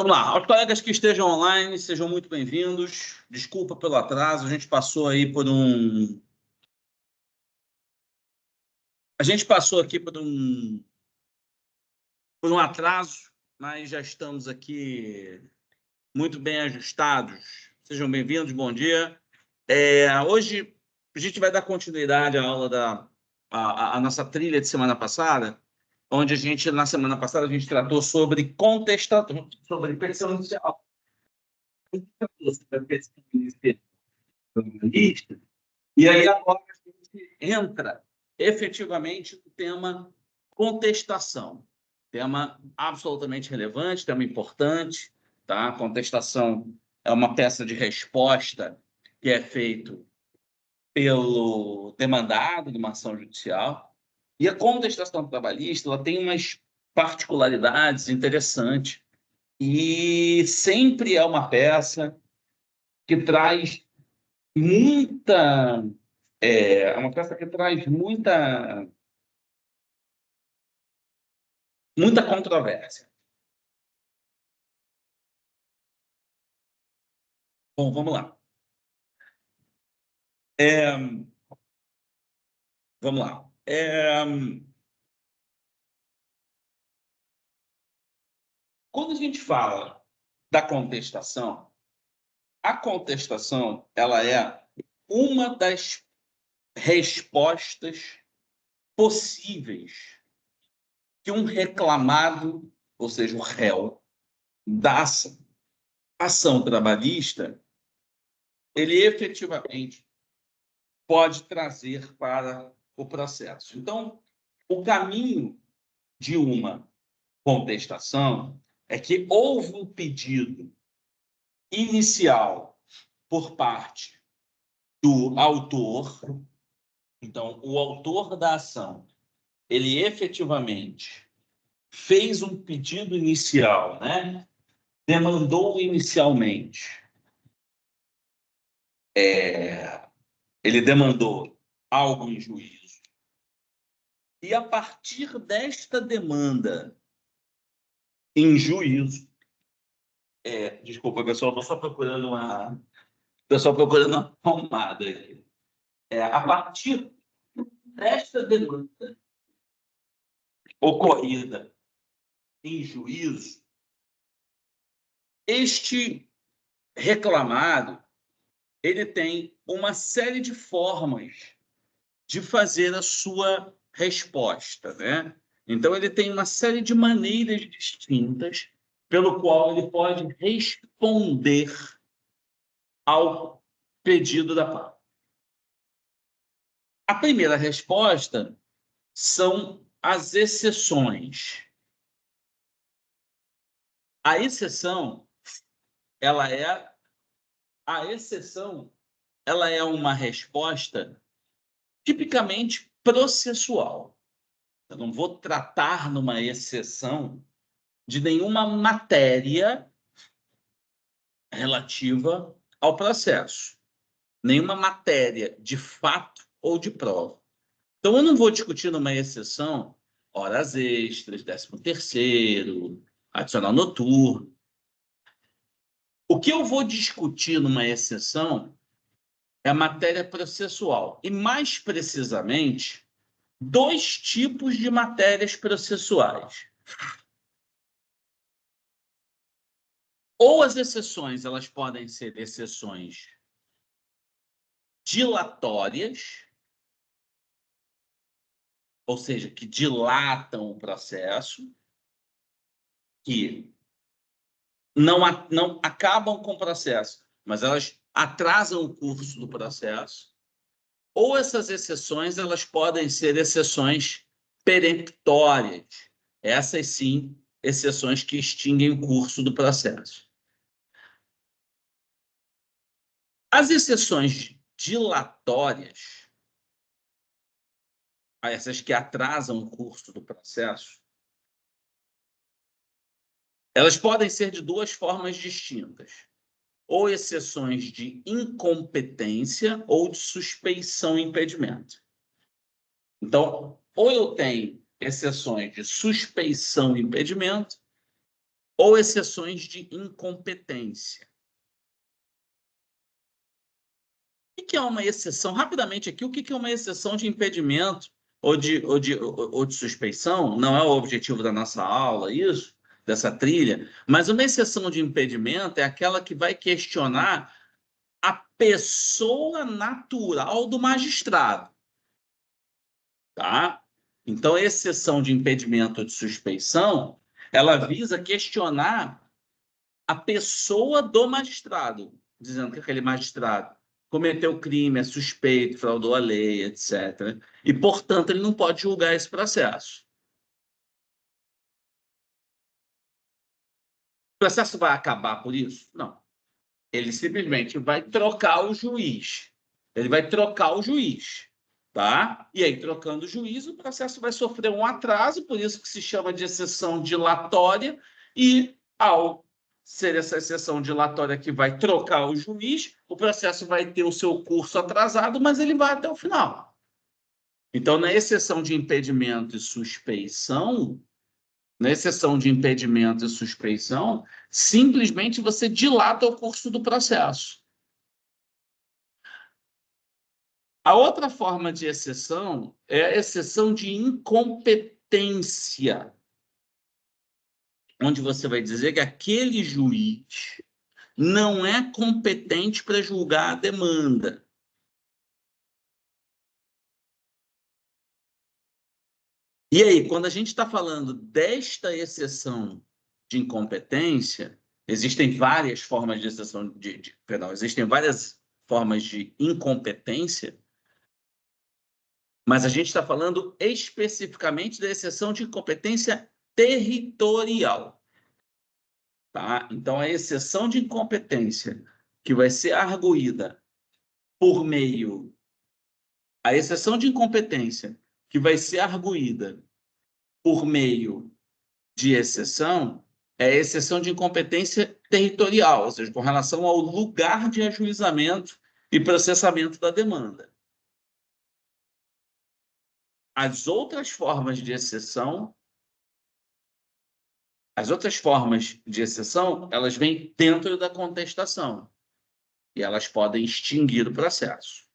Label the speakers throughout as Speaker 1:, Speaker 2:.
Speaker 1: Vamos lá, aos colegas que estejam online, sejam muito bem-vindos. Desculpa pelo atraso, a gente passou aí por um... A gente passou aqui por um atraso, mas já estamos aqui muito bem ajustados. Sejam bem-vindos, bom dia. Hoje a gente vai dar continuidade à aula a nossa trilha de semana passada, onde na semana passada, a gente tratou sobre contestação, sobre petição inicial. E aí agora a gente entra efetivamente no tema contestação. Tema absolutamente relevante, tema importante, tá? Contestação é uma peça de resposta que é feito pelo demandado de uma ação judicial. E a contestação trabalhista, ela tem umas particularidades interessantes e sempre é uma peça que traz muita... É uma peça que traz muita controvérsia. Bom, vamos lá. Vamos lá. Quando a gente fala da contestação, a contestação ela é uma das respostas possíveis que um reclamado, ou seja, o réu da ação trabalhista, ele efetivamente pode trazer para o processo. Então, o caminho de uma contestação é que houve um pedido inicial por parte do autor. Então, o autor da ação, ele efetivamente fez um pedido inicial, né? Demandou inicialmente. Ele demandou algo em juízo. E a partir desta demanda em juízo, desculpa, pessoal, estou só procurando uma tomada aqui. A partir desta demanda ocorrida em juízo, este reclamado ele tem uma série de formas de fazer a sua resposta, né? Então, ele tem uma série de maneiras distintas pelo qual ele pode responder ao pedido da parte. A primeira resposta são as exceções. A exceção, ela é uma resposta tipicamente processual. Eu não vou tratar numa exceção de nenhuma matéria relativa ao processo, nenhuma matéria de fato ou de prova. Então, eu não vou discutir numa exceção horas extras, 13º, adicional noturno. O que eu vou discutir numa exceção é a matéria processual, e mais precisamente, dois tipos de matérias processuais. Ou as exceções, elas podem ser exceções dilatórias, ou seja, que dilatam o processo, que não acabam com o processo, mas elas atrasam o curso do processo. Ou essas exceções, elas podem ser exceções peremptórias. Essas, sim, exceções que extinguem o curso do processo. As exceções dilatórias, essas que atrasam o curso do processo, elas podem ser de duas formas distintas. Ou exceções de incompetência ou de suspeição e impedimento. Então, ou eu tenho exceções de suspeição e impedimento, ou exceções de incompetência. O que é uma exceção? Rapidamente aqui, o que é uma exceção de impedimento ou de suspeição? Não é o objetivo da nossa aula, isso, dessa trilha, mas uma exceção de impedimento é aquela que vai questionar a pessoa natural do magistrado. Tá? Então, a exceção de impedimento ou de suspeição, ela visa questionar a pessoa do magistrado, dizendo que aquele magistrado cometeu crime, é suspeito, fraudou a lei, etc. E, portanto, ele não pode julgar esse processo. O processo vai acabar por isso? Não. Ele simplesmente vai trocar o juiz. Ele vai trocar o juiz. Tá? E aí, trocando o juiz, o processo vai sofrer um atraso, por isso que se chama de exceção dilatória, e ao ser essa exceção dilatória que vai trocar o juiz, o processo vai ter o seu curso atrasado, mas ele vai até o final. Então, na exceção de impedimento e suspeição, simplesmente você dilata o curso do processo. A outra forma de exceção é a exceção de incompetência, onde você vai dizer que aquele juiz não é competente para julgar a demanda. E aí, quando a gente está falando desta exceção de incompetência, existem várias formas de exceção existem várias formas de incompetência, mas a gente está falando especificamente da exceção de incompetência territorial. Tá? Então, a exceção de incompetência que vai ser arguída por meio... A exceção de incompetência que vai ser arguída por meio de exceção é a exceção de incompetência territorial, ou seja, com relação ao lugar de ajuizamento e processamento da demanda. As outras formas de exceção, elas vêm dentro da contestação e elas podem extinguir o processo.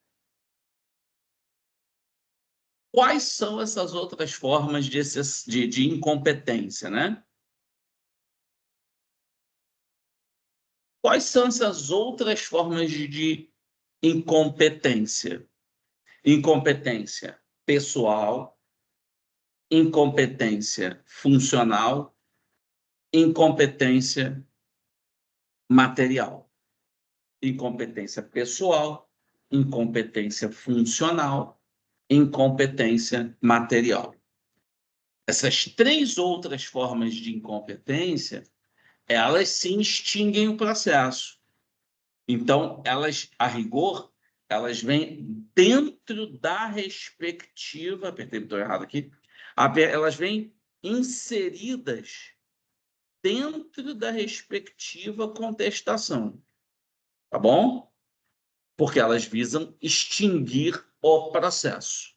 Speaker 1: Quais são essas outras formas de incompetência, né? Quais são essas outras formas de incompetência? Incompetência pessoal, incompetência funcional, incompetência material. Incompetência pessoal, incompetência funcional, incompetência material. Essas três outras formas de incompetência, elas sim extinguem o processo. Então, elas, a rigor, elas vêm dentro da respectiva... Apertei o botão errado aqui. Elas vêm inseridas dentro da respectiva contestação. Tá bom? Porque elas visam extinguir o processo.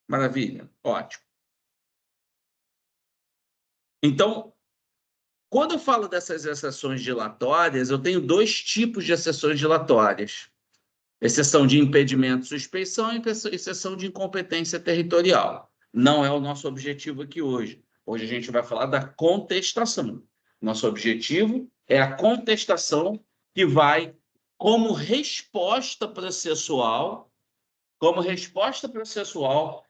Speaker 1: Maravilha, ótimo. Então, quando eu falo dessas exceções dilatórias, eu tenho dois tipos de exceções dilatórias. Exceção de impedimento, suspeição e exceção de incompetência territorial. Não é o nosso objetivo aqui hoje. Hoje a gente vai falar da contestação. Nosso objetivo é a contestação que vai, como resposta processual,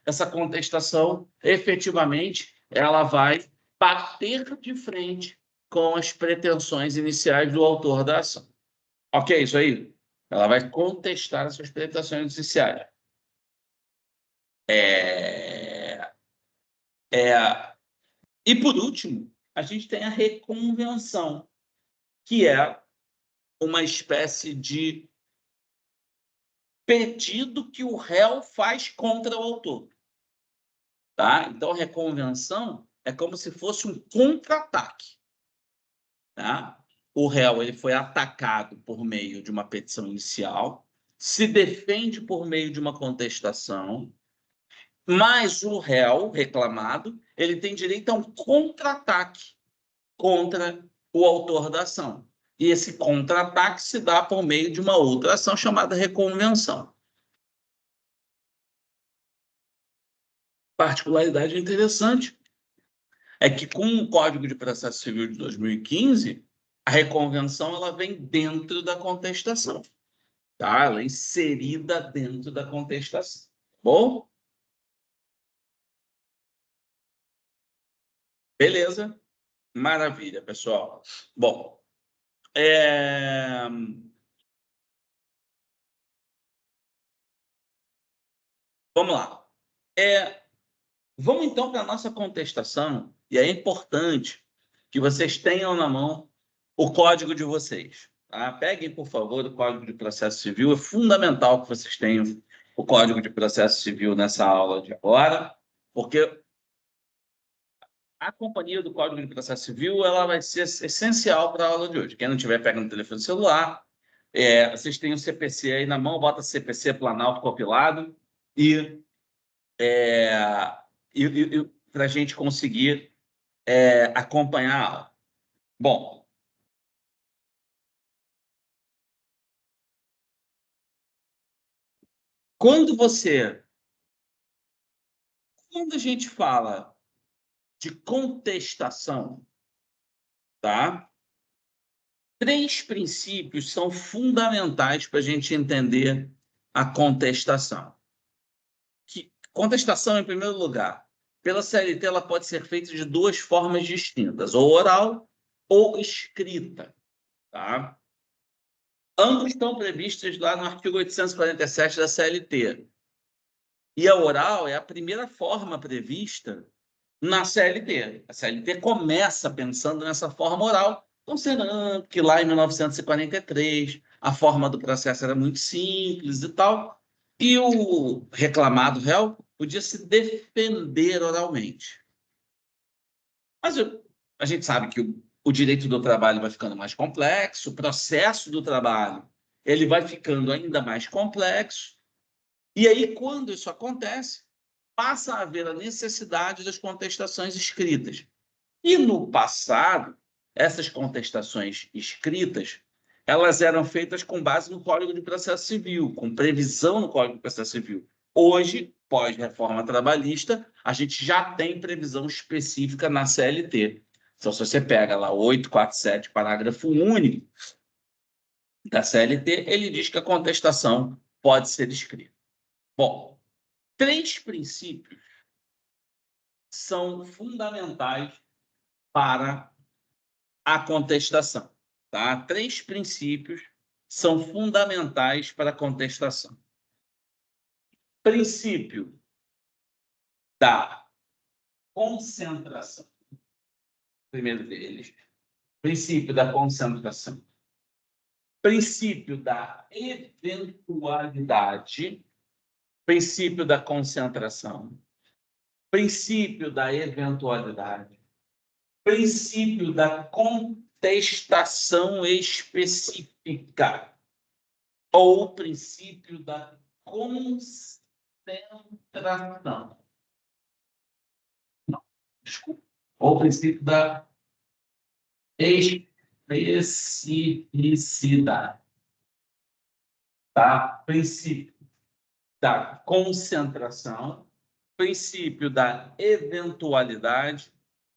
Speaker 1: essa contestação, efetivamente, ela vai bater de frente com as pretensões iniciais do autor da ação. Ok, isso aí? Ela vai contestar essas pretensões iniciais. E, por último, a gente tem a reconvenção, que é uma espécie de pedido que o réu faz contra o autor. Tá? Então, a reconvenção é como se fosse um contra-ataque. Tá? O réu ele foi atacado por meio de uma petição inicial, se defende por meio de uma contestação, mas o réu reclamado ele tem direito a um contra-ataque. contra o autor da ação. E esse contra-ataque se dá por meio de uma outra ação chamada reconvenção. Particularidade interessante é que, com o Código de Processo Civil de 2015, a reconvenção ela vem dentro da contestação, tá? Ela é inserida dentro da contestação. Bom? Beleza? Maravilha, pessoal. Bom, vamos lá. Vamos então para a nossa contestação, e é importante que vocês tenham na mão o código de vocês. Tá? Peguem, por favor, o Código de Processo Civil. É fundamental que vocês tenham o Código de Processo Civil nessa aula de agora, porque a companhia do Código de Processo Civil ela vai ser essencial para a aula de hoje. Quem não estiver pegando o telefone celular, vocês têm o CPC aí na mão, bota CPC Planalto compilado e, para a gente conseguir acompanhar a aula. Bom, quando a gente fala de contestação, tá? 3 princípios são fundamentais para a gente entender a contestação. Contestação, em primeiro lugar, pela CLT, ela pode ser feita de 2 formas distintas, ou oral ou escrita. Tá? Ambos estão previstos lá no artigo 847 da CLT. E a oral é a primeira forma prevista na CLT. A CLT começa pensando nessa forma oral, considerando que lá em 1943 a forma do processo era muito simples e tal, e o reclamado réu podia se defender oralmente. Mas a gente sabe que o direito do trabalho vai ficando mais complexo, o processo do trabalho ele vai ficando ainda mais complexo, e aí, quando isso acontece, passa a haver a necessidade das contestações escritas. E no passado, essas contestações escritas, elas eram feitas com base no Código de Processo Civil, com previsão no Código de Processo Civil. Hoje, pós-reforma trabalhista, a gente já tem previsão específica na CLT. Então, se você pega lá o 847, parágrafo único da CLT, ele diz que a contestação pode ser escrita. Bom, 3 princípios são fundamentais para a contestação. Tá? 3 princípios são fundamentais para a contestação. Princípio da concentração. Primeiro deles. Princípio da concentração. Princípio da eventualidade. Princípio da concentração. Princípio da eventualidade. Princípio da contestação específica. Ou princípio da concentração. Não, desculpa. Ou princípio da especificidade. Tá? Princípio da concentração, princípio da eventualidade,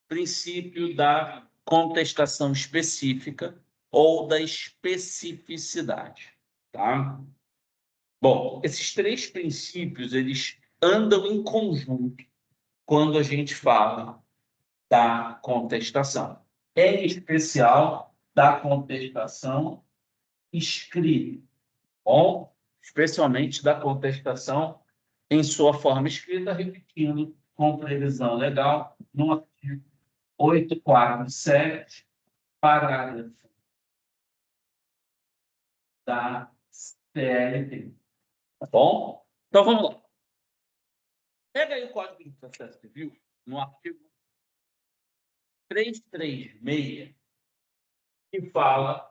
Speaker 1: princípio da contestação específica ou da especificidade. Tá? Bom, esses 3 princípios eles andam em conjunto quando a gente fala da contestação, em especial da contestação escrita, bom? Especialmente da contestação em sua forma escrita, repetindo com previsão legal no artigo 847, parágrafo da CLT. Tá bom? Então vamos lá. Pega aí o Código de Processo Civil, no artigo 336, que fala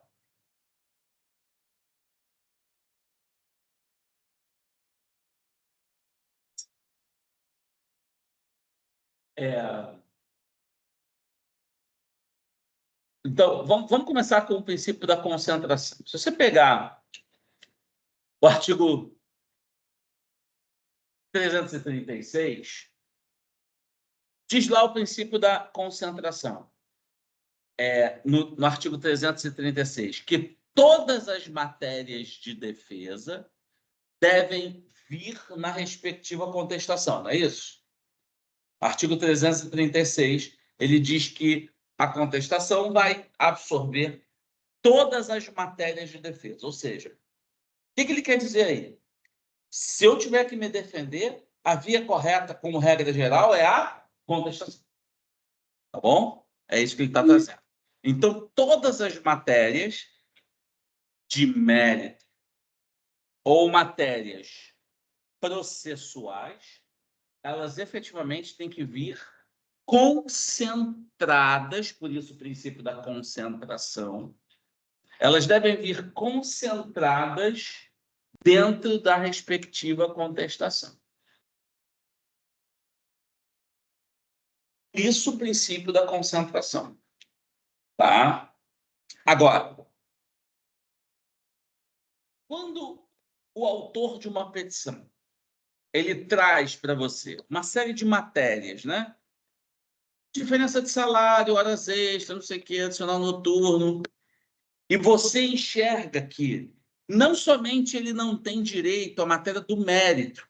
Speaker 1: Então, vamos começar com o princípio da concentração. Se você pegar o artigo 336, diz lá o princípio da concentração. No artigo 336, que todas as matérias de defesa devem vir na respectiva contestação, não é isso? Artigo 336, ele diz que a contestação vai absorver todas as matérias de defesa. Ou seja, o que ele quer dizer aí? Se eu tiver que me defender, a via correta, como regra geral, é a contestação. Tá bom? É isso que ele está trazendo. Então, todas as matérias de mérito ou matérias processuais, elas efetivamente têm que vir concentradas, por isso o princípio da concentração, elas devem vir concentradas dentro da respectiva contestação. Isso o princípio da concentração. Tá? Agora, quando o autor de uma petição ele traz para você uma série de matérias, né? Diferença de salário, horas extras, não sei o quê, adicional noturno. E você enxerga que não somente ele não tem direito à matéria do mérito,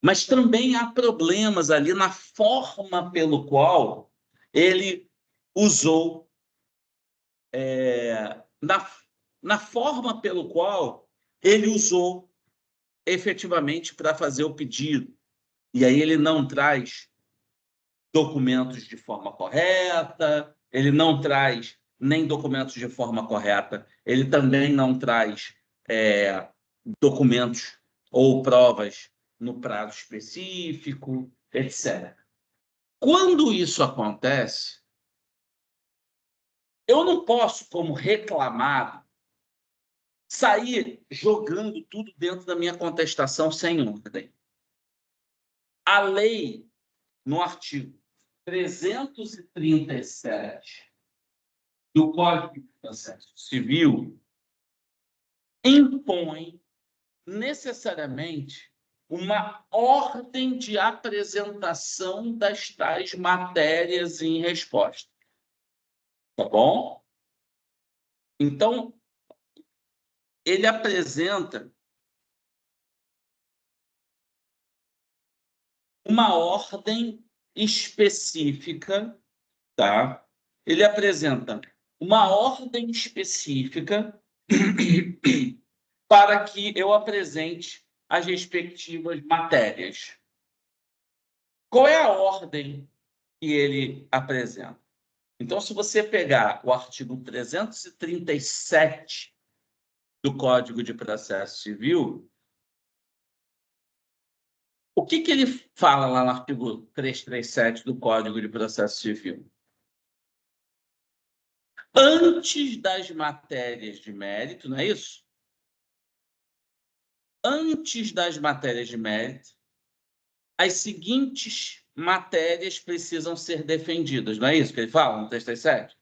Speaker 1: mas também há problemas ali na forma pelo qual ele usou, na forma pelo qual ele usou efetivamente para fazer o pedido. E aí ele não traz documentos de forma correta, ele não traz nem documentos de forma correta, ele também não traz documentos ou provas no prazo específico, etc. Quando isso acontece, eu não posso, como reclamado, sair jogando tudo dentro da minha contestação sem ordem. A lei, no artigo 337 do Código de Processo Civil, impõe necessariamente uma ordem de apresentação das tais matérias em resposta. Tá bom? Então, ele apresenta uma ordem específica, tá? Ele apresenta uma ordem específica para que eu apresente as respectivas matérias. Qual é a ordem que ele apresenta? Então, se você pegar o artigo 337 do Código de Processo Civil, o que ele fala lá no artigo 337 do Código de Processo Civil? Antes das matérias de mérito, não é isso? Antes das matérias de mérito, as seguintes matérias precisam ser defendidas, não é isso que ele fala no 337?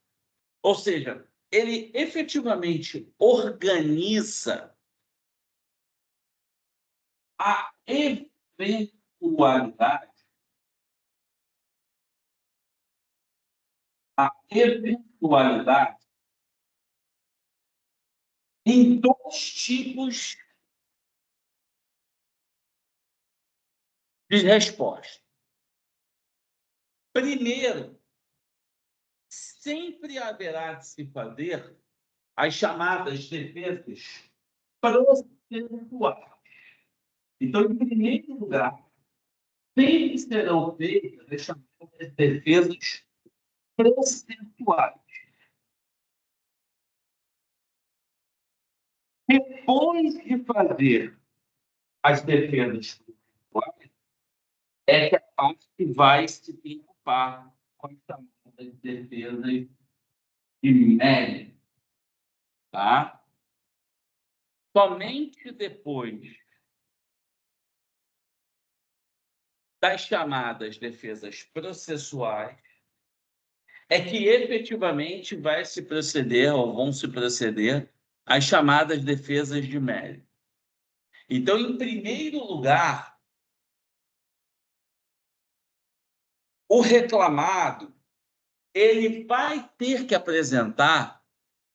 Speaker 1: Ou seja, ele efetivamente organiza a eventualidade em dois tipos de resposta. Primeiro, sempre haverá de se fazer as chamadas defesas processuais. Então, em primeiro lugar, sempre serão feitas as chamadas defesas processuais. Depois de fazer as defesas processuais, é que a parte vai se preocupar com as chamadas defesas de mérito. Tá? Somente depois das chamadas defesas processuais é que efetivamente vai se proceder, ou vão se proceder, às chamadas defesas de mérito. Então, em primeiro lugar, o reclamado ele vai ter que apresentar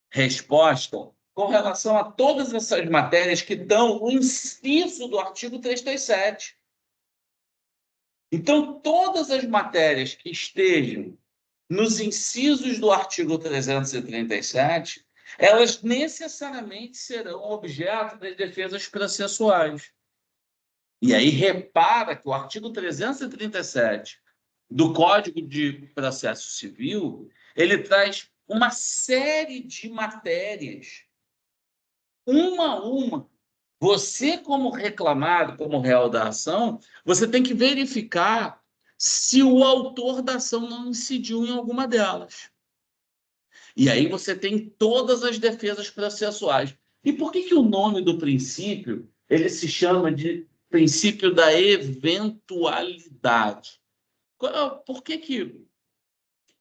Speaker 1: resposta com relação a todas essas matérias que estão no inciso do artigo 337. Então, todas as matérias que estejam nos incisos do artigo 337, elas necessariamente serão objeto das defesas processuais. E aí, repara que o artigo 337 do Código de Processo Civil, ele traz uma série de matérias, uma a uma. Você, como reclamado, como réu da ação, você tem que verificar se o autor da ação não incidiu em alguma delas. E aí você tem todas as defesas processuais. E por que o nome do princípio ele se chama de princípio da eventualidade? Por que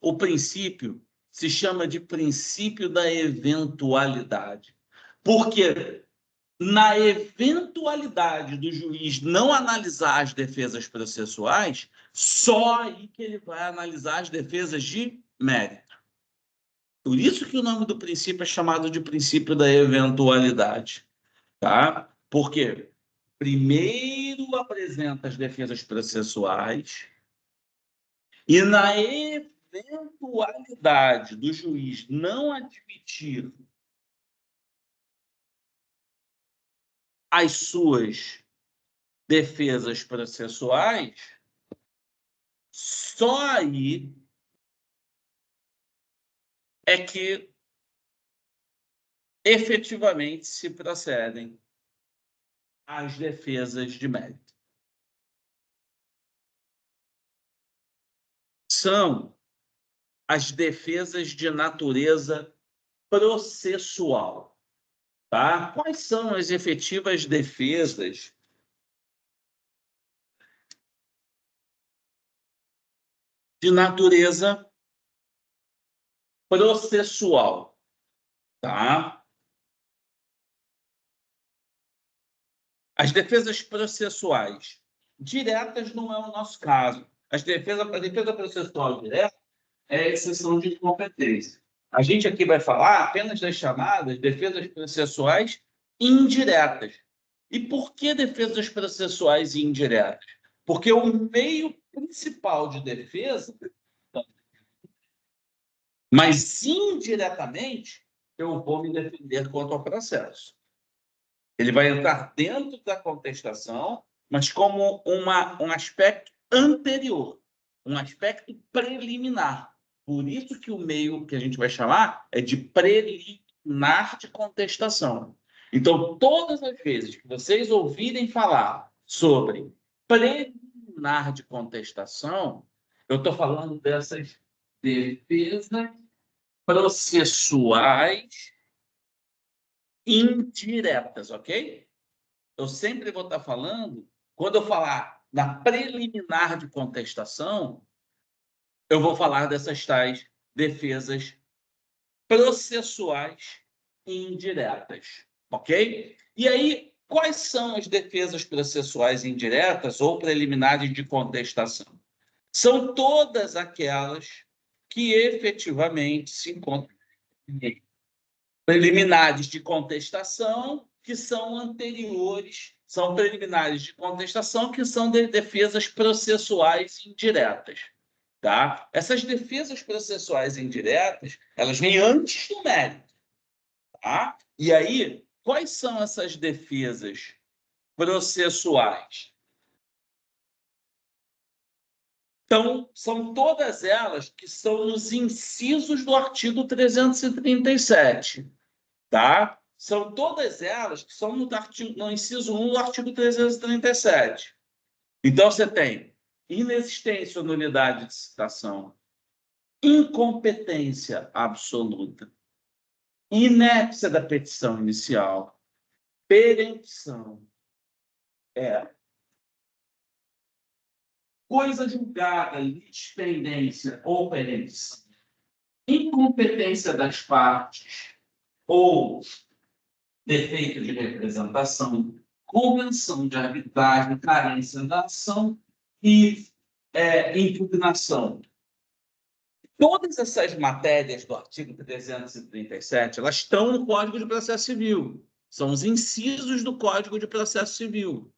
Speaker 1: o princípio se chama de princípio da eventualidade? Porque na eventualidade do juiz não analisar as defesas processuais, só aí que ele vai analisar as defesas de mérito. Por isso que o nome do princípio é chamado de princípio da eventualidade, tá? Porque primeiro apresenta as defesas processuais e na eventualidade do juiz não admitir as suas defesas processuais, só aí é que efetivamente se procedem às defesas de mérito. São as defesas de natureza processual, tá? Quais são as efetivas defesas de natureza processual, tá? As defesas processuais diretas não é o nosso caso. A defesa processual direta é a exceção de incompetência. A gente aqui vai falar apenas das chamadas defesas processuais indiretas. E por que defesas processuais indiretas? Porque o meio principal de defesa, mas indiretamente, eu vou me defender contra o processo. Ele vai entrar dentro da contestação, mas como um aspecto anterior, um aspecto preliminar. Por isso que o meio que a gente vai chamar é de preliminar de contestação. Então, todas as vezes que vocês ouvirem falar sobre preliminar de contestação, eu estou falando dessas defesas processuais indiretas, ok? Eu sempre vou estar falando, quando eu falar na preliminar de contestação, eu vou falar dessas tais defesas processuais indiretas, ok? E aí, quais são as defesas processuais indiretas ou preliminares de contestação? São todas aquelas que efetivamente se encontram preliminares de contestação que são anteriores, são preliminares de contestação que são de defesas processuais indiretas, tá? Essas defesas processuais indiretas, elas vêm antes do mérito, tá? E aí, quais são essas defesas processuais? Então, são todas elas que são nos incisos do artigo 337. Tá? São todas elas que são no inciso 1 do artigo 337. Então, você tem inexistência ou nulidade de citação, incompetência absoluta, inépcia da petição inicial, perempção, coisa julgada, litispendência ou perempção, incompetência das partes ou defeito de representação, convenção de arbitragem, carência da ação e impugnação. Todas essas matérias do artigo 337, elas estão no Código de Processo Civil. São os incisos do Código de Processo Civil.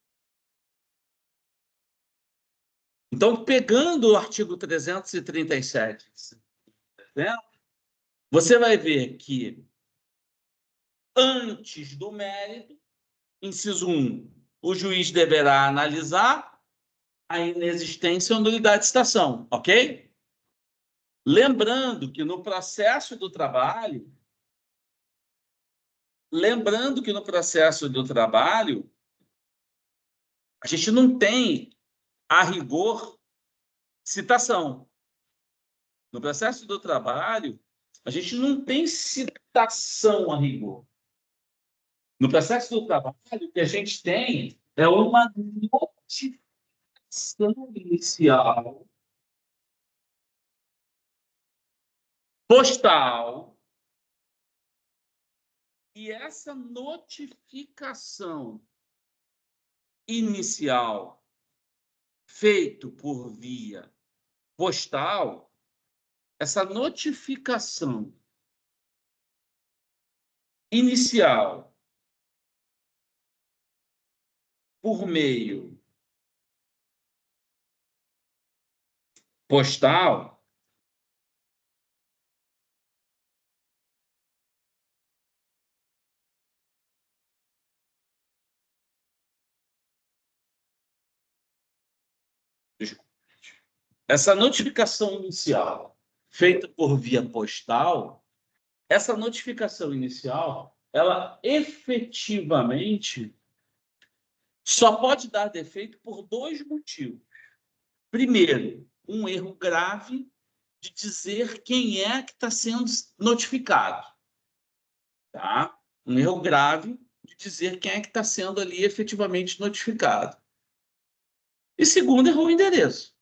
Speaker 1: Então, pegando o artigo 337, você vai ver que, antes do mérito, inciso 1, o juiz deverá analisar a inexistência ou nulidade de citação, ok? Lembrando que no processo do trabalho, a gente não tem, a rigor, citação. No processo do trabalho, a gente não tem citação a rigor. No processo do trabalho, o que a gente tem é uma notificação inicial postal, e essa notificação inicial feita por via postal, essa notificação inicial por meio postal, essa notificação inicial feita por via postal, essa notificação inicial, ela efetivamente só pode dar defeito por dois motivos. Primeiro, um erro grave de dizer quem é que está sendo notificado. Tá? Um erro grave de dizer quem é que está sendo ali efetivamente notificado. E segundo, errou o endereço.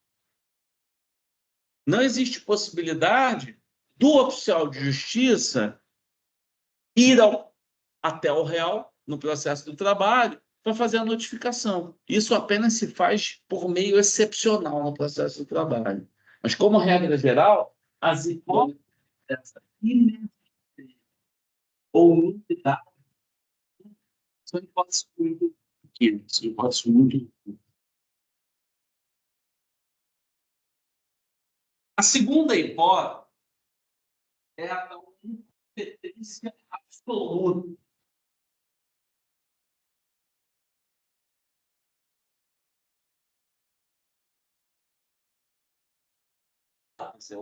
Speaker 1: Não existe possibilidade do oficial de justiça ir até o réu no processo do trabalho para fazer a notificação. Isso apenas se faz por meio excepcional no processo do trabalho. Mas, como regra geral, as hipóteses dessa inexistência ou nulidade são hipóteses muito pequenas, são hipóteses muito. A segunda hipótese é a da incompetência absoluta.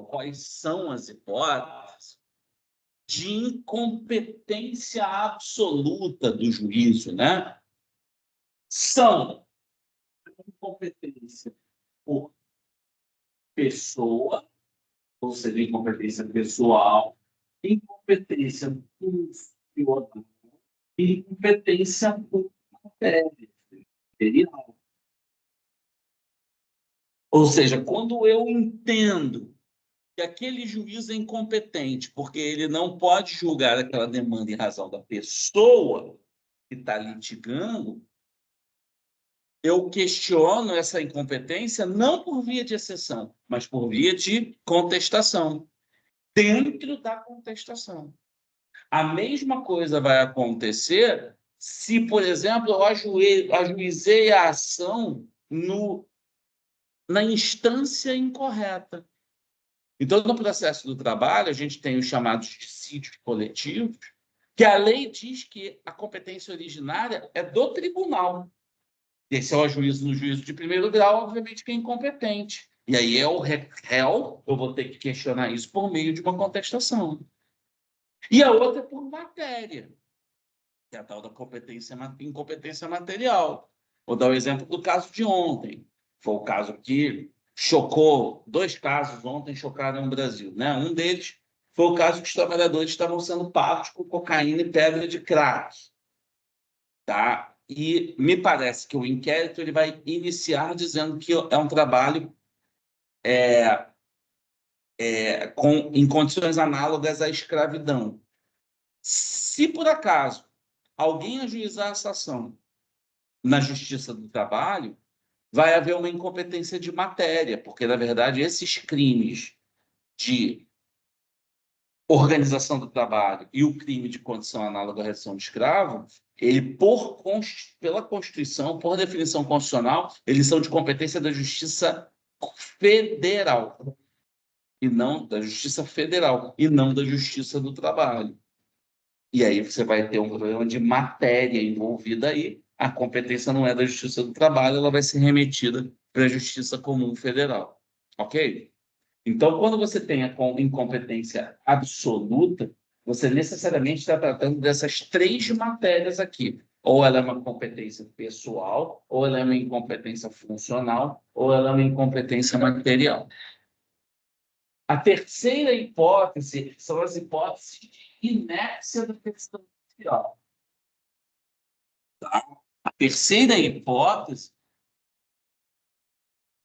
Speaker 1: Quais são as hipóteses de incompetência absoluta do juízo, né? São incompetência por pessoa, ou seja, incompetência pessoal, incompetência funcional e incompetência por matéria material. Ou seja, quando eu entendo que aquele juiz é incompetente, porque ele não pode julgar aquela demanda em razão da pessoa que está litigando, eu questiono essa incompetência não por via de exceção, mas por via de contestação. Dentro da contestação. A mesma coisa vai acontecer se, por exemplo, eu ajuizei a ação na instância incorreta. Então, no processo do trabalho, a gente tem os chamados dissídios coletivos, que a lei diz que a competência originária é do tribunal. Esse é o juízo no juízo de primeiro grau, obviamente, que é incompetente. E aí é o réu, eu vou ter que questionar isso por meio de uma contestação. E a outra é por matéria, que é a tal da incompetência material. Vou dar o exemplo do caso de ontem. Foi o caso que chocou, dois casos ontem chocaram no Brasil. Né? Um deles foi o caso que os trabalhadores estavam sendo pagos com cocaína e pedra de crack. Tá? E me parece que o inquérito ele vai iniciar dizendo que é um trabalho em condições análogas à escravidão. Se, por acaso, alguém ajuizar essa ação na Justiça do Trabalho, vai haver uma incompetência de matéria, porque, na verdade, esses crimes de organização do trabalho e o crime de condição análoga à redução de escravo, ele, pela Constituição, por definição constitucional, eles são de competência da Justiça Federal, e não da Justiça Federal, e não da Justiça do Trabalho. E aí você vai ter um problema de matéria envolvida aí. A competência não é da Justiça do Trabalho, ela vai ser remetida para a Justiça Comum Federal. Ok? Então, quando você tem a incompetência absoluta, você necessariamente está tratando dessas três matérias aqui. Ou ela é uma competência pessoal, ou ela é uma incompetência funcional, ou ela é uma incompetência material. A terceira hipótese são as hipóteses de inépcia da questão social. Tá? A terceira hipótese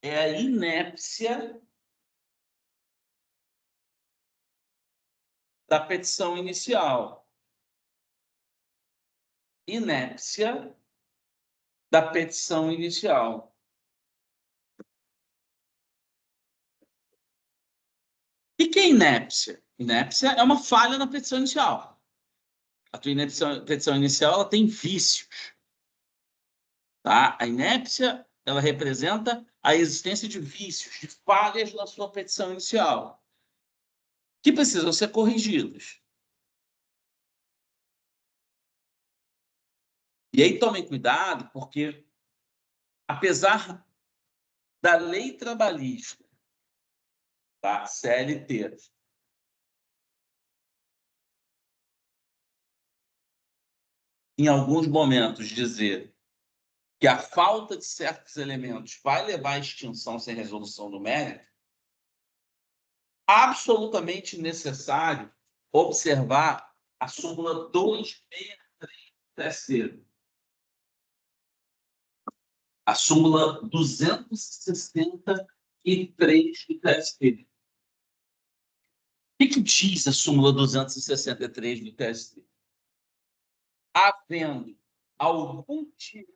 Speaker 1: é a inépcia da petição inicial. Inépcia da petição inicial. O que é inépcia? Inépcia é uma falha na petição inicial. A tua petição inicial ela tem vícios. Tá? A inépcia ela representa a existência de vícios, de falhas na sua petição inicial, que precisam ser corrigidos. E aí tomem cuidado, porque apesar da lei trabalhista, tá? CLT, em alguns momentos dizer que a falta de certos elementos vai levar à extinção sem resolução do mérito, absolutamente necessário observar a súmula 263 do TST. A súmula 263 do TST. O que diz a súmula 263 do TST? Havendo algum tipo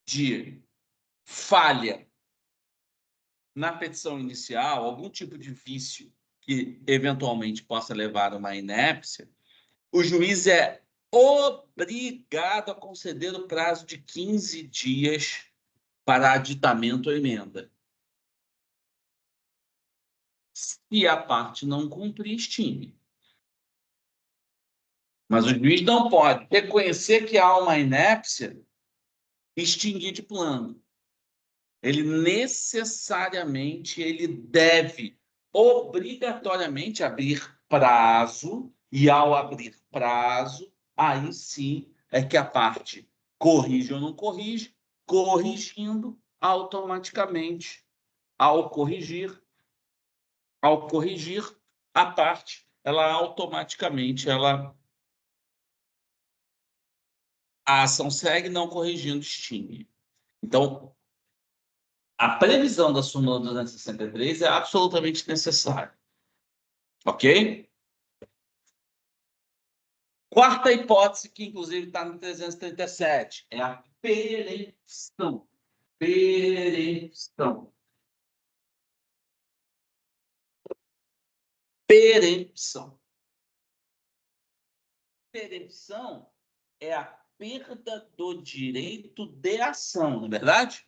Speaker 1: de falha na petição inicial, algum tipo de vício que eventualmente possa levar a uma inépcia, o juiz é obrigado a conceder o prazo de 15 dias para aditamento ou emenda. Se a parte não cumprir, extingue. Mas o juiz não pode reconhecer que há uma inépcia e extinguir de plano. Ele necessariamente deve obrigatoriamente abrir prazo, e ao abrir prazo, aí sim é que a parte corrige ou não corrige, corrigindo automaticamente, ao corrigir, a parte, ela automaticamente, a ação segue, não corrigindo, extingue. Então, a previsão da súmula 263 é absolutamente necessária. Ok? Quarta hipótese, que inclusive está no 337, é a perempção. Perempção. Perempção. Perempção é a perda do direito de ação, não é verdade?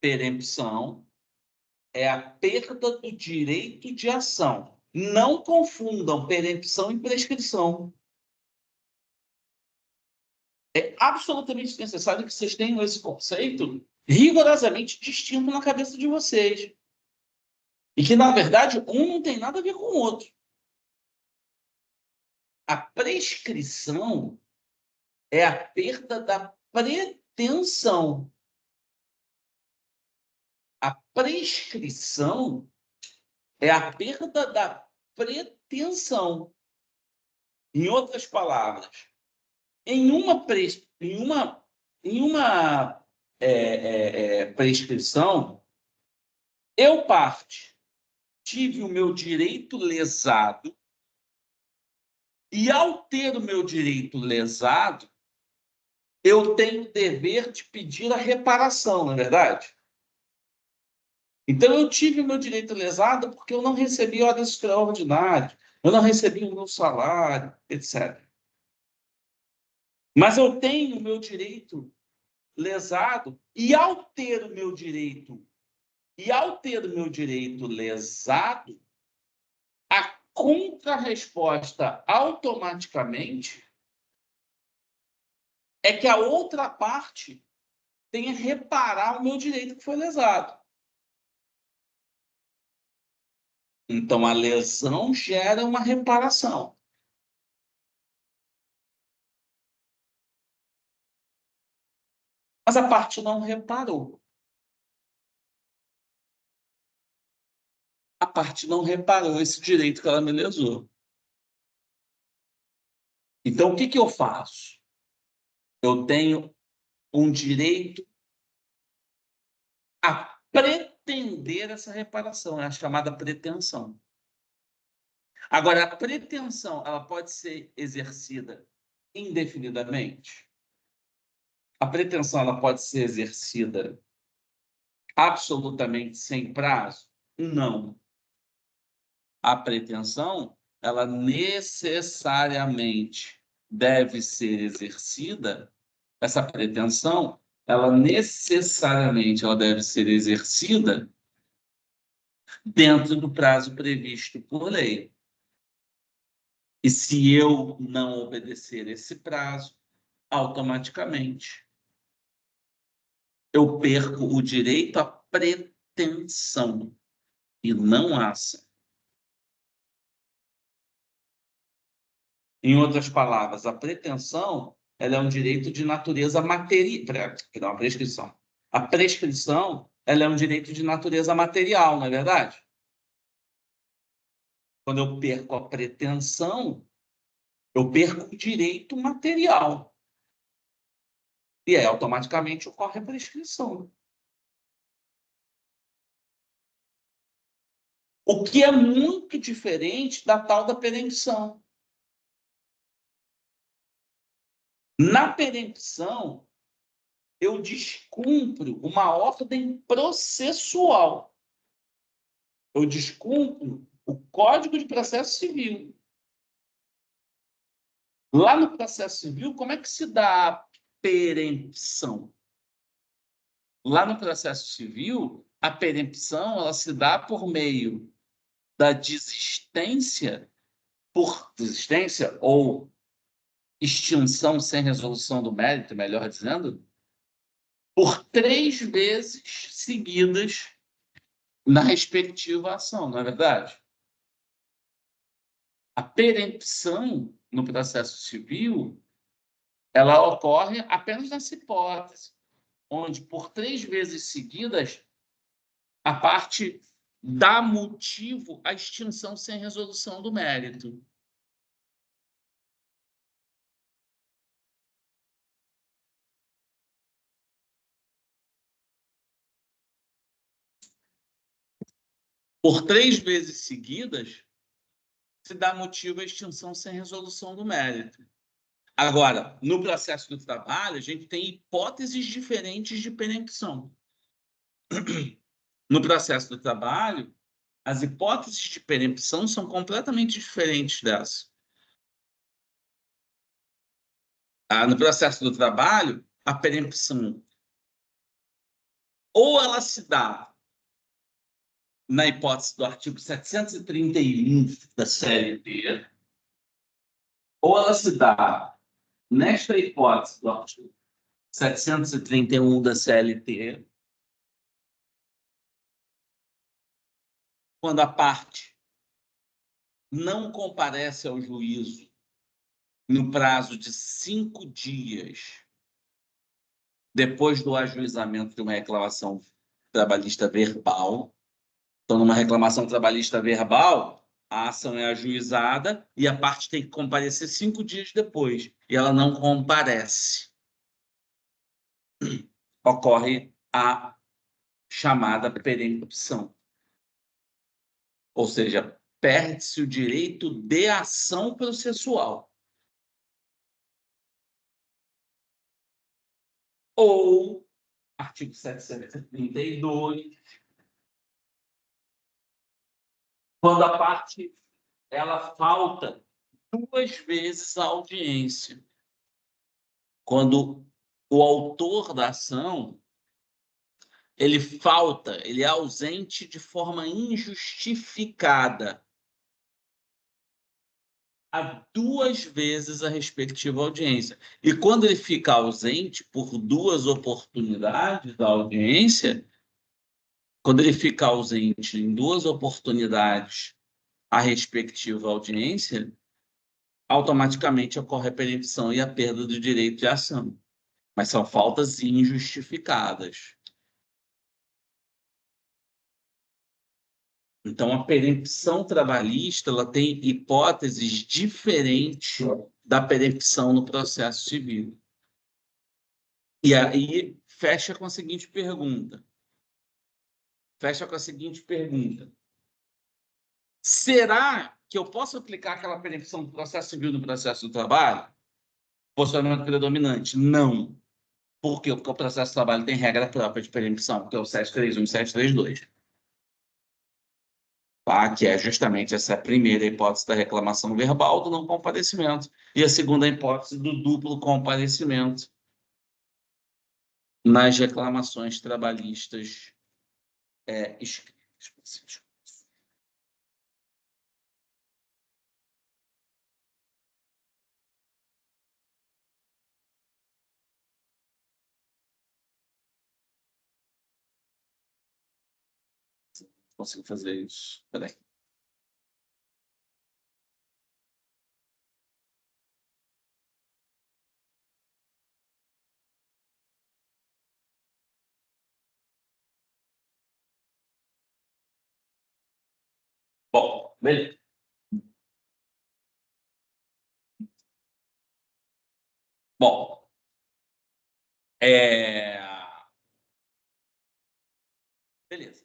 Speaker 1: Perempção é a perda do direito de ação. Não confundam perempção e prescrição. É absolutamente necessário que vocês tenham esse conceito rigorosamente distinto na cabeça de vocês. E que, na verdade, um não tem nada a ver com o outro. A prescrição é a perda da pretensão. A prescrição é a perda da pretensão. Em outras palavras, em uma prescrição, eu, parte, tive o meu direito lesado, e ao ter o meu direito lesado, eu tenho o dever de pedir a reparação, não é verdade? Então, eu tive o meu direito lesado porque eu não recebi horas extraordinárias, eu não recebi o meu salário, etc. Mas eu tenho o meu direito lesado, e ao ter o meu direito lesado, a contrarresposta automaticamente é que a outra parte tenha que reparar o meu direito que foi lesado. Então, a lesão gera uma reparação. Mas a parte não reparou. A parte não reparou esse direito que ela me lesou. Então, o que eu faço? Eu tenho um direito a pretender essa reparação, é a chamada pretensão. Agora, a pretensão, ela pode ser exercida indefinidamente? A pretensão, ela pode ser exercida absolutamente sem prazo? Não. A pretensão, ela necessariamente deve ser exercida, essa pretensão, ela deve ser exercida dentro do prazo previsto por lei. E se eu não obedecer esse prazo, automaticamente eu perco o direito à pretensão e não à ação. Em outras palavras, a pretensão, ela é um direito de natureza material, perdão, a prescrição. A prescrição, ela é um direito de natureza material, não é verdade? Quando eu perco a pretensão, eu perco o direito material. E aí, automaticamente, ocorre a prescrição. O que é muito diferente da tal da perempção. Na perempção, eu descumpro uma ordem processual. Eu descumpro o Código de Processo Civil. Lá no processo civil, como é que se dá a perempção? Lá no processo civil, a perempção ela se dá por meio da desistência ou extinção sem resolução do mérito, melhor dizendo, por 3 vezes seguidas na respectiva ação, não é verdade? A perempção no processo civil, ela ocorre apenas nessa hipótese, onde por 3 vezes seguidas a parte dá motivo à extinção sem resolução do mérito. Por 3 vezes seguidas, se dá motivo à extinção sem resolução do mérito. Agora, no processo do trabalho, a gente tem hipóteses diferentes de perempção. No processo do trabalho, as hipóteses de perempção são completamente diferentes dessa. No processo do trabalho, a perempção ou ela se dá na hipótese do artigo 731 da CLT, ou ela se dá nesta hipótese do artigo 731 da CLT, quando a parte não comparece ao juízo no prazo de 5 dias depois do ajuizamento de uma reclamação trabalhista verbal. Então, numa reclamação trabalhista verbal, a ação é ajuizada e a parte tem que comparecer 5 dias depois. E ela não comparece. ocorre a chamada perempção. Ou seja, perde-se o direito de ação processual. Ou, artigo 732, quando a parte ela falta 2 vezes a audiência. Quando o autor da ação ele falta, ele é ausente de forma injustificada a 2 vezes a respectiva audiência. E quando ele fica ausente por 2 oportunidades da audiência, quando ele fica ausente em 2 oportunidades a respectiva audiência, automaticamente ocorre a perempção e a perda do direito de ação. Mas são faltas injustificadas. Então, a perempção trabalhista ela tem hipóteses diferentes da perempção no processo civil. E aí fecha com a seguinte pergunta. Será que eu posso aplicar aquela perempção do processo civil no processo do trabalho? Posicionamento predominante. Não. Por quê? Porque o processo do trabalho tem regra própria de perempção, que é o 731 e 732. Tá? Que é justamente essa primeira hipótese da reclamação verbal do não comparecimento e a segunda hipótese do duplo comparecimento nas reclamações trabalhistas escritas. Consigo fazer isso. Espera aí. Bom, beleza. Bom, beleza.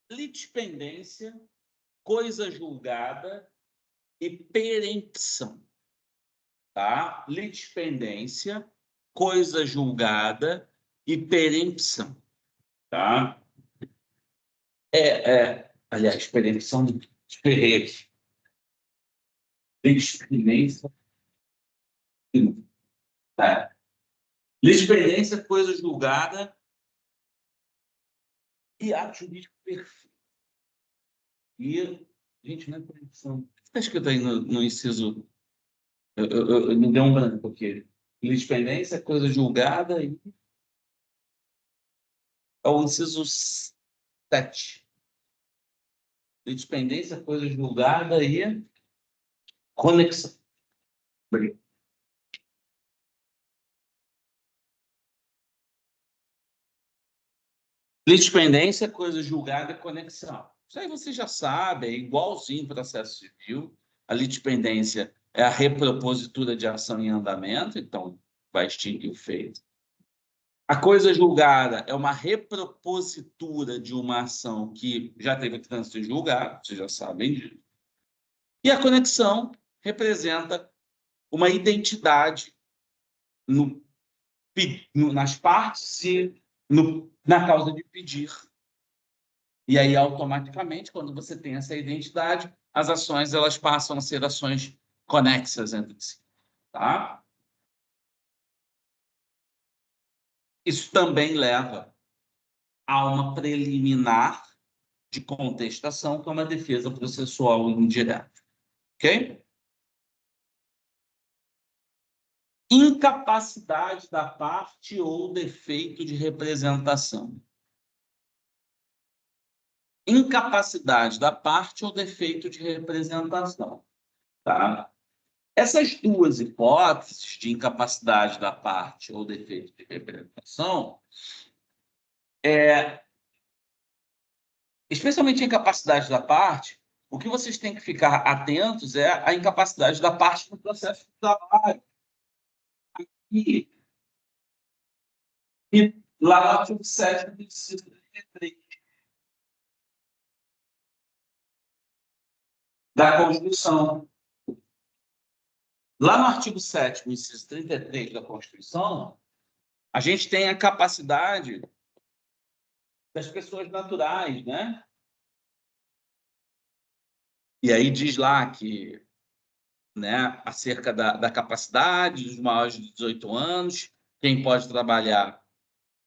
Speaker 1: Litispendência, coisa julgada e perempção. Tá? Litispendência, coisa julgada e perempção. Tá? Aliás, perempção de litispendência. Tá. Litispendência, coisa julgada e ato jurídico perfeito. E, gente, não é perempção. O que está escrito aí no inciso? Me deu um branco aqui. Litispendência, coisa julgada e. É o inciso 7. Litispendência, coisa julgada e conexão. Litispendência, coisa julgada e conexão. Isso aí você já sabe, é igualzinho ao processo civil. A litispendência é a repropositura de ação em andamento, então vai extinguir o feito. A coisa julgada é uma repropositura de uma ação que já teve trânsito em julgado, vocês já sabem disso. E a conexão representa uma identidade nas partes e na causa de pedir. E aí, automaticamente, quando você tem essa identidade, as ações elas passam a ser ações conexas entre si. Tá? Isso também leva a uma preliminar de contestação, que é uma defesa processual indireta. Ok? Incapacidade da parte ou defeito de representação. Incapacidade da parte ou defeito de representação. Tá? Essas duas hipóteses de incapacidade da parte ou defeito de representação, especialmente a incapacidade da parte, O que vocês têm que ficar atentos é a incapacidade da parte do processo de trabalho. E lá no artigo 7º do inciso 33 da Constituição. Lá no artigo 7º, inciso 33 da Constituição, a gente tem a capacidade das pessoas naturais, né? E aí diz lá que, né, acerca da capacidade dos maiores de 18 anos, quem pode trabalhar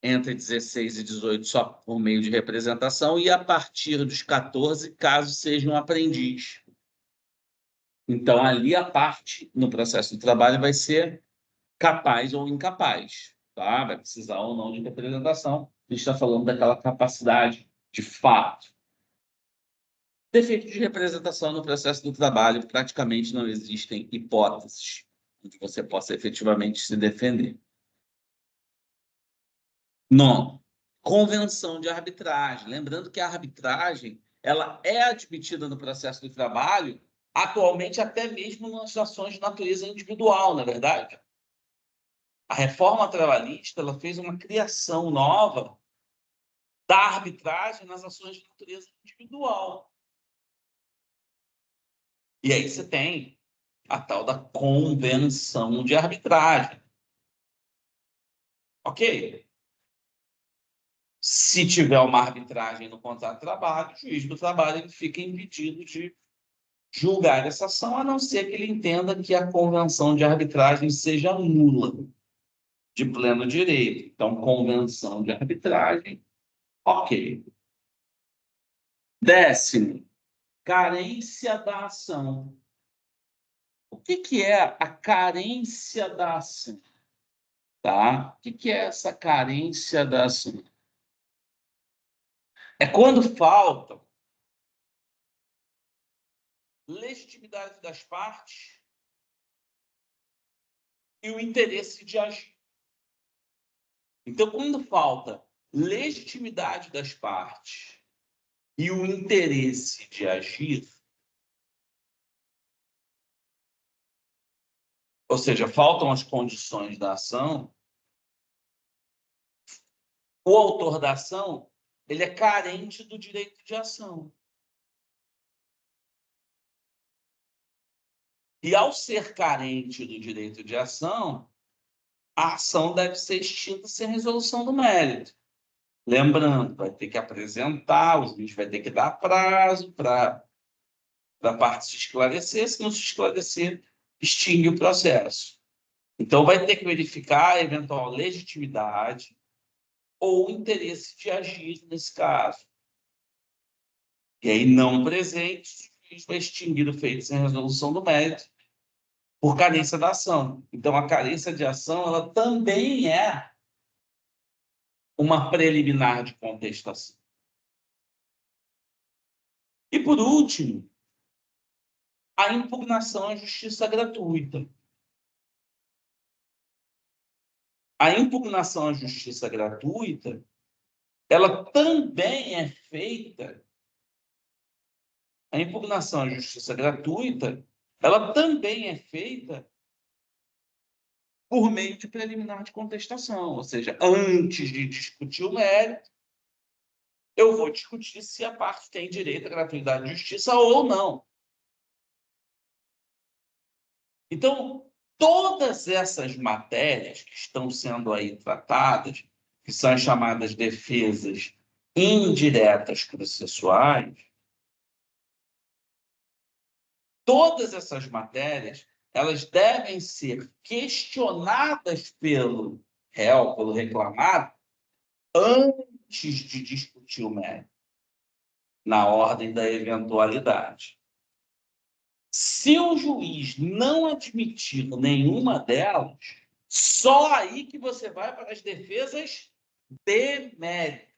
Speaker 1: entre 16 e 18 só por meio de representação, e a partir dos 14, caso seja um aprendiz. Então, ali a parte, no processo de trabalho, vai ser capaz ou incapaz, tá? Vai precisar ou não de representação. A gente está falando daquela capacidade de fato. Defeito de representação no processo do trabalho, praticamente não existem hipóteses de que você possa efetivamente se defender. Não. Convenção de arbitragem. Lembrando que a arbitragem ela é admitida no processo do trabalho, atualmente até mesmo nas ações de natureza individual, não é verdade? A reforma trabalhista ela fez uma criação nova da arbitragem nas ações de natureza individual. E aí você tem a tal da convenção de arbitragem. Ok? Se tiver uma arbitragem no contrato de trabalho, o juiz do trabalho ele fica impedido de julgar essa ação, a não ser que ele entenda que a convenção de arbitragem seja nula, de pleno direito. Então, convenção de arbitragem, ok. 10º, carência da ação. O que é a carência da ação? Tá? O que é essa carência da ação? É quando falta legitimidade das partes e o interesse de agir. Então, quando falta legitimidade das partes e o interesse de agir, ou seja, faltam as condições da ação, o autor da ação ele é carente do direito de ação. E, ao ser carente do direito de ação, a ação deve ser extinta sem resolução do mérito. Lembrando, vai ter que apresentar, o juiz vai ter que dar prazo para a parte se esclarecer. Se não se esclarecer, extingue o processo. Então, vai ter que verificar a eventual legitimidade ou interesse de agir nesse caso. E aí, não presente, o juiz vai extinguir o feito sem resolução do mérito por carência da ação. Então, a carência de ação ela também é uma preliminar de contestação. E, por último, a impugnação à justiça gratuita. A impugnação à justiça gratuita, ela também é feita. A impugnação à justiça gratuita, ela também é feita por meio de preliminar de contestação, ou seja, antes de discutir o mérito, eu vou discutir se a parte tem direito à gratuidade de justiça ou não. Então, todas essas matérias que estão sendo aí tratadas, que são as chamadas defesas indiretas processuais, todas essas matérias, elas devem ser questionadas pelo réu, pelo reclamado, antes de discutir o mérito, na ordem da eventualidade. Se o juiz não admitir nenhuma delas, só aí que você vai para as defesas de mérito.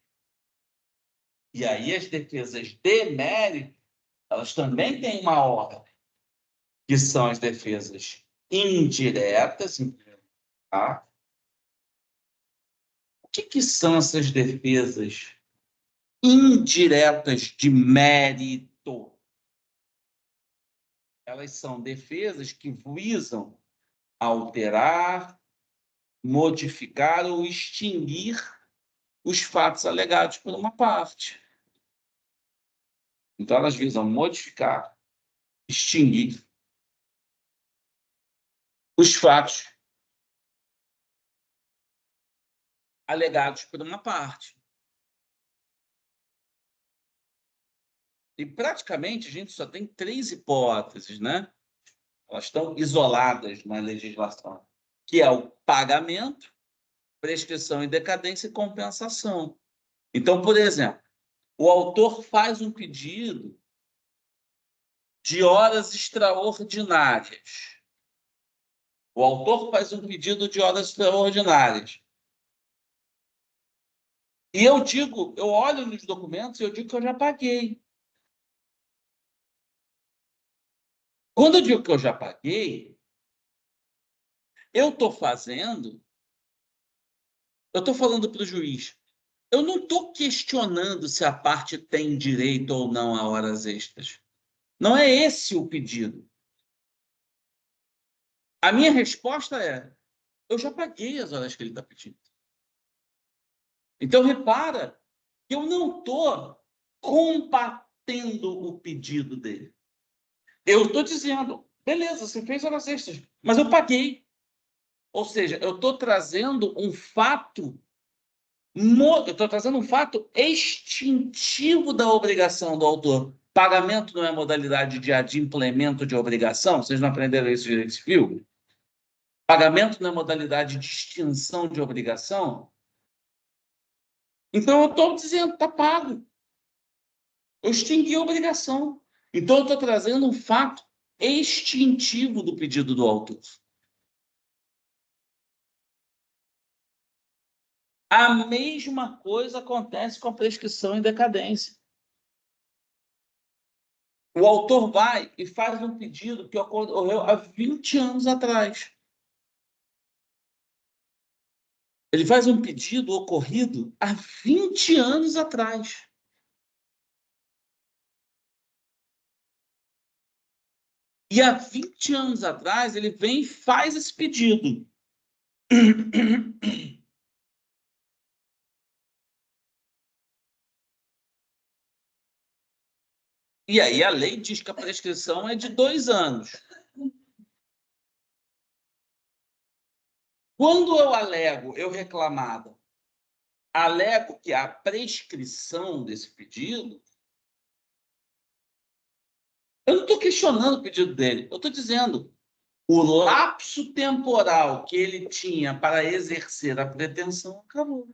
Speaker 1: E aí as defesas de mérito, elas também têm uma ordem, que são as defesas indiretas. Tá? O que são essas defesas indiretas de mérito? elas são defesas que visam alterar, modificar ou extinguir os fatos alegados por uma parte. Então, elas visam modificar, extinguir os fatos alegados por uma parte. E, praticamente, a gente só tem 3 hipóteses, né? Elas estão isoladas na legislação, que é o pagamento, prescrição e decadência e compensação. Então, por exemplo, o autor faz um pedido de horas extraordinárias. O autor faz um pedido de horas extraordinárias. E eu digo, eu olho nos documentos e eu digo que eu já paguei. Quando eu digo que eu já paguei, eu estou fazendo, eu estou falando para o juiz, eu não estou questionando se a parte tem direito ou não a horas extras. Não é esse o pedido. A minha resposta é, eu já paguei as horas que ele está pedindo. Então, repara que eu não estou combatendo o pedido dele. Eu estou dizendo, beleza, você fez horas extras, mas eu paguei. Ou seja, eu estou trazendo um fato, eu estou trazendo um fato extintivo da obrigação do autor. Pagamento não é modalidade de adimplemento de obrigação? Vocês não aprenderam isso em direito civil? Pagamento não é modalidade de extinção de obrigação? Então, eu estou dizendo, está pago. Eu extingui a obrigação. Então, eu estou trazendo um fato extintivo do pedido do autor. A mesma coisa acontece com a prescrição em decadência. O autor vai e faz um pedido que ocorreu há 20 anos atrás. Ele faz um pedido ocorrido há 20 anos atrás. E há 20 anos atrás, ele vem e faz esse pedido. E aí a lei diz que a prescrição é de 2 anos. Quando eu alego, eu reclamado, alego que a prescrição desse pedido, eu não estou questionando o pedido dele, eu estou dizendo o lapso temporal que ele tinha para exercer a pretensão acabou.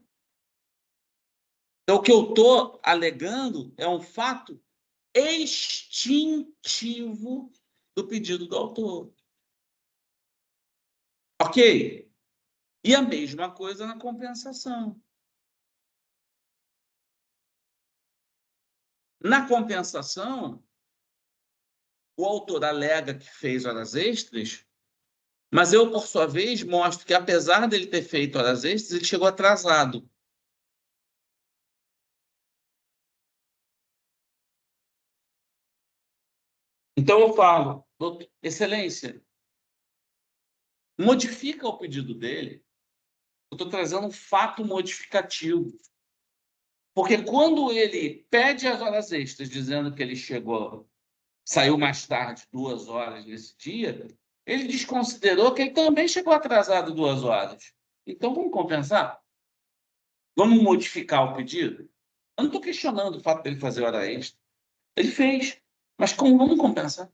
Speaker 1: Então, o que eu estou alegando é um fato extintivo do pedido do autor. Ok? E a mesma coisa na compensação. Na compensação, o autor alega que fez horas extras, mas eu, por sua vez, mostro que, apesar dele ter feito horas extras, ele chegou atrasado. Então, eu falo, excelência, modifica o pedido dele. Eu estou trazendo um fato modificativo. Porque quando ele pede as horas extras, dizendo que ele chegou, saiu mais tarde, 2 horas nesse dia, ele desconsiderou que ele também chegou atrasado 2 horas. Então, vamos compensar? Vamos modificar o pedido? Eu não estou questionando o fato dele fazer hora extra. Ele fez, mas como vamos compensar?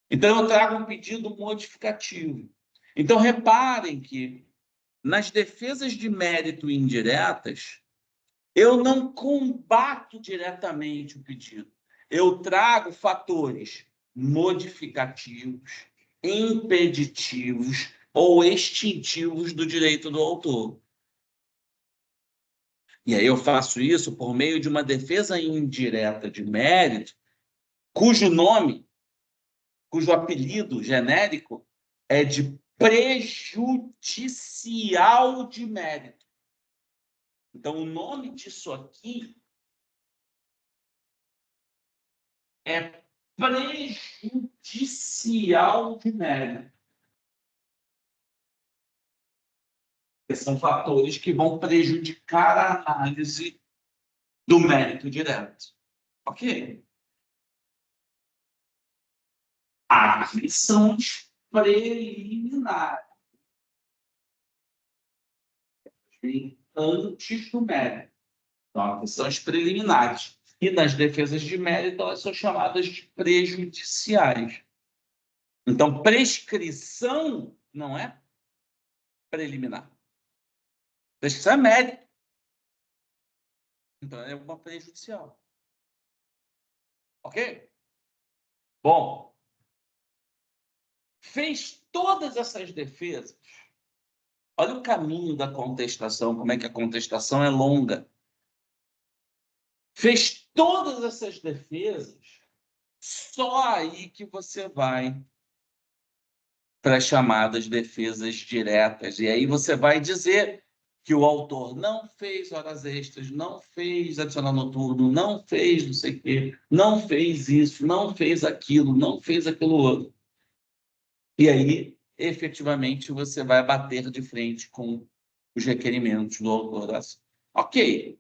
Speaker 1: Então, eu trago um pedido modificativo. Então, reparem que nas defesas de mérito indiretas, eu não combato diretamente o pedido. Eu trago fatores modificativos, impeditivos ou extintivos do direito do autor. E aí eu faço isso por meio de uma defesa indireta de mérito, cujo nome, cujo apelido genérico é de prejudicial de mérito. Então, o nome disso aqui é prejudicial de mérito. Que são fatores que vão prejudicar a análise do mérito direto. Ok? Aflições preliminares. Antes do mérito. Então, aflições preliminares. E nas defesas de mérito, elas são chamadas de prejudiciais. Então, prescrição não é preliminar. Prescrição é mérito. Então, é uma prejudicial. Ok? Bom, fez todas essas defesas. Olha o caminho da contestação, como é que a contestação é longa. Fez todas essas defesas, só aí que você vai para as chamadas defesas diretas. E aí você vai dizer que o autor não fez horas extras, não fez adicional noturno, não fez não sei o quê, não fez isso, não fez aquilo, não fez aquilo outro. E aí, efetivamente, você vai bater de frente com os requerimentos do autor da ação. Ok.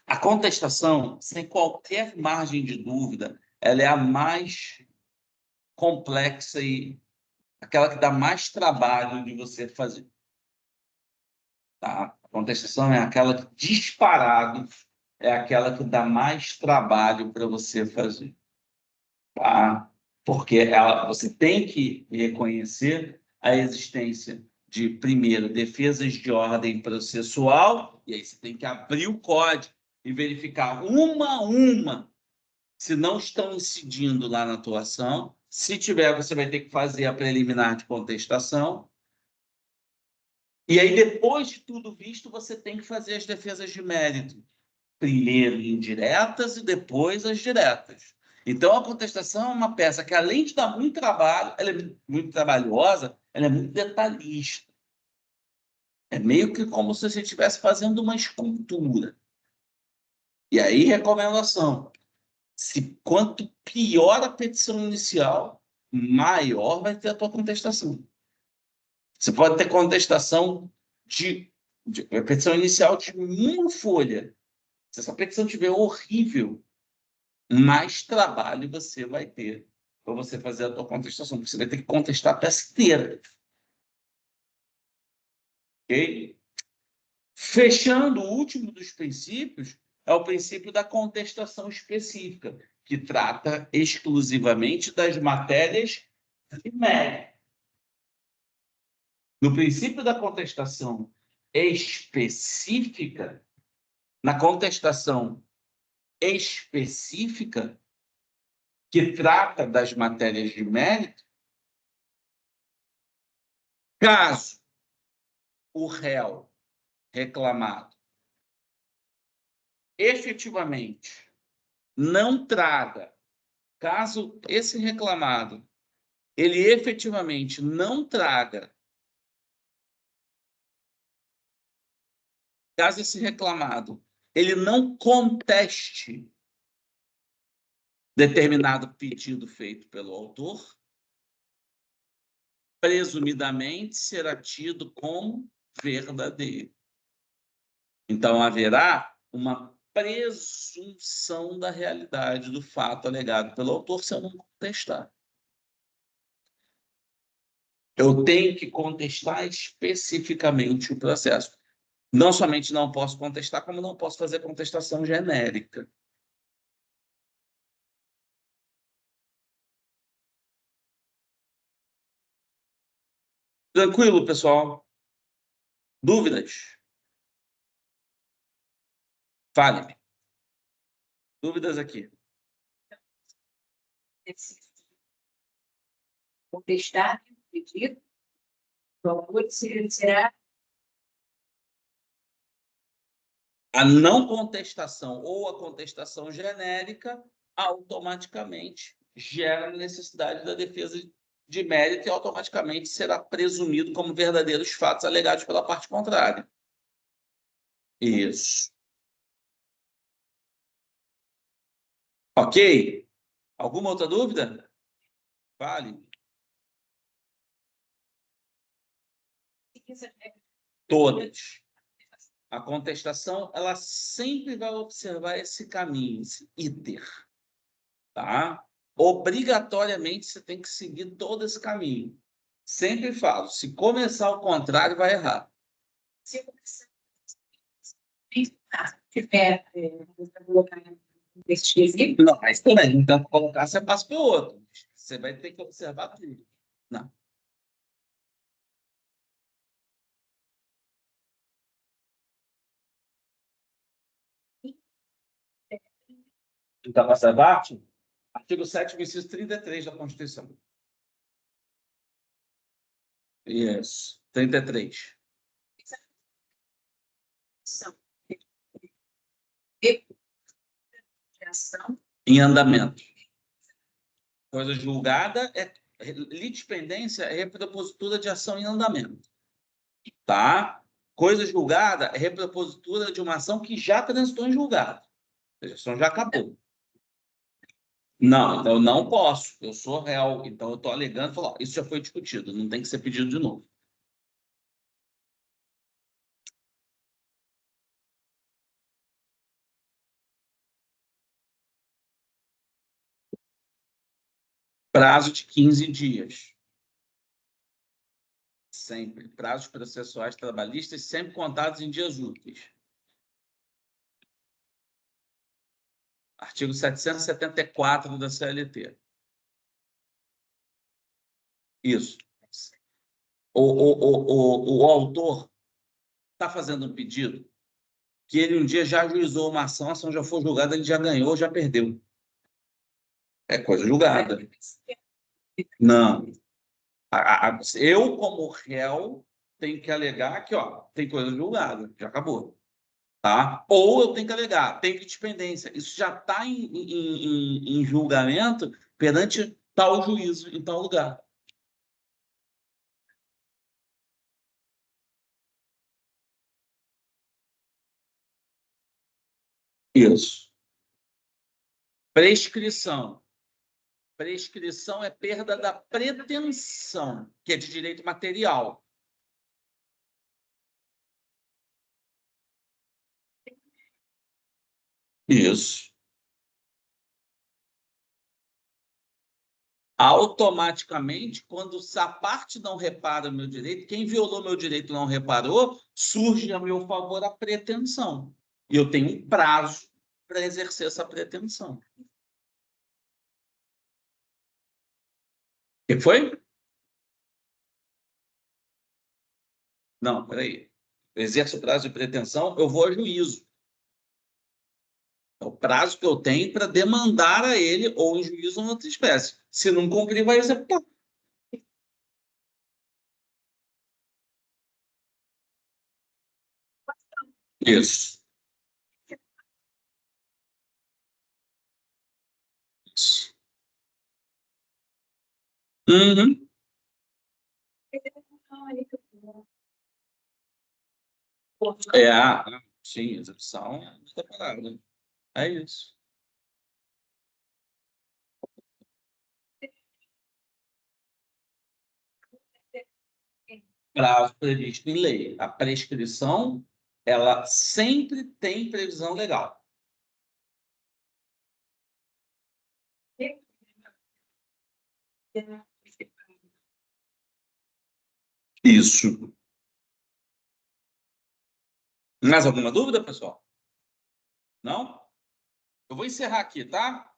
Speaker 1: A contestação, sem qualquer margem de dúvida, ela é a mais complexa e aquela que dá mais trabalho de você fazer. Tá? A contestação é aquela que, disparado, é aquela que dá mais trabalho para você fazer. Tá? Porque você tem que reconhecer a existência de, primeiro, defesas de ordem processual, e aí você tem que abrir o código e verificar uma a uma se não estão incidindo lá na atuação. Se tiver, você vai ter que fazer a preliminar de contestação. E aí, depois de tudo visto, você tem que fazer as defesas de mérito. Primeiro indiretas e depois as diretas. Então, a contestação é uma peça que, além de dar muito trabalho, ela é muito trabalhosa, ela é muito detalhista. É meio que como se você estivesse fazendo uma escultura. E aí, recomendação. Quanto pior a petição inicial, maior vai ter a tua contestação. Você pode ter contestação de petição inicial de uma folha. Se essa petição estiver horrível, mais trabalho você vai ter para você fazer a tua contestação, porque você vai ter que contestar a peça inteira. Ok? Fechando, o último dos princípios é o princípio da contestação específica, que trata exclusivamente das matérias de mérito. No princípio da contestação específica, na contestação específica, que trata das matérias de mérito, caso o réu reclamado efetivamente não traga, caso esse reclamado ele efetivamente não traga, caso esse reclamado ele não conteste determinado pedido feito pelo autor, presumidamente será tido como verdadeiro. Então, haverá uma presunção da realidade do fato alegado pelo autor se eu não contestar. Eu tenho que contestar especificamente o processo. Não somente não posso contestar, como não posso fazer contestação genérica. Tranquilo, pessoal? Dúvidas? Fale. Dúvidas aqui.
Speaker 2: Contestar o pedido, o autor será
Speaker 1: a não contestação ou a contestação genérica automaticamente gera necessidade da defesa de mérito e automaticamente será presumido como verdadeiros fatos alegados pela parte contrária. Isso. Ok? Alguma outra dúvida? Fale. Todas. A contestação, ela sempre vai observar esse caminho, esse ITER. Tá? Obrigatoriamente, você tem que seguir todo esse caminho. Sempre falo, se começar ao contrário, vai errar.
Speaker 2: Se eu tiver, colocar nesse exemplo.
Speaker 1: Não, mas também, então, colocar, você passa para o outro. Você vai ter que observar tudo. Não. Então, essa parte, artigo 7º, inciso 33 da Constituição. Isso, 33. Em andamento. Coisa julgada é litispendência, é repropositura de ação em andamento. Tá? Coisa julgada é repropositura de uma ação que já transitou em julgado. A ação já acabou. Não, então eu não posso. Eu sou réu, então eu estou alegando e falo, isso já foi discutido, não tem que ser pedido de novo. Prazo de 15 dias. Sempre. Prazos processuais trabalhistas sempre contados em dias úteis. Artigo 774 da CLT. Isso. O autor está fazendo um pedido que ele um dia já ajuizou uma ação, a ação já foi julgada, ele já ganhou, já perdeu. É coisa julgada. Não. Eu, como réu, tenho que alegar que tem coisa julgada, já acabou. Tá? Ou eu tenho que alegar, tem litispendência. Isso já está em julgamento perante tal juízo, em tal lugar. Isso. Prescrição. Prescrição é perda da pretensão, que é de direito material. Isso. Automaticamente, quando a parte não repara o meu direito, quem violou meu direito não reparou, surge a meu favor a pretensão. E eu tenho um prazo para exercer essa pretensão. O que foi? Não, peraí. Eu exerço o prazo de pretensão, eu vou a juízo. É o prazo que eu tenho para demandar a ele ou em juízo ou em outra espécie. Se não cumprir, vai executar. Isso. Uhum. Sim, execução separada. É isso. Prazo previsto em lei. A prescrição, ela sempre tem previsão legal. Isso. Mais alguma dúvida, pessoal? Não? Eu vou encerrar aqui, tá?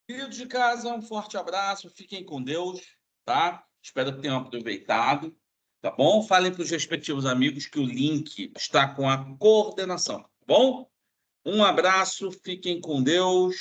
Speaker 1: Queridos de casa, um forte abraço. Fiquem com Deus, tá? Espero que tenham aproveitado, tá bom? Falem para os respectivos amigos que o link está com a coordenação, tá bom? Um abraço, fiquem com Deus.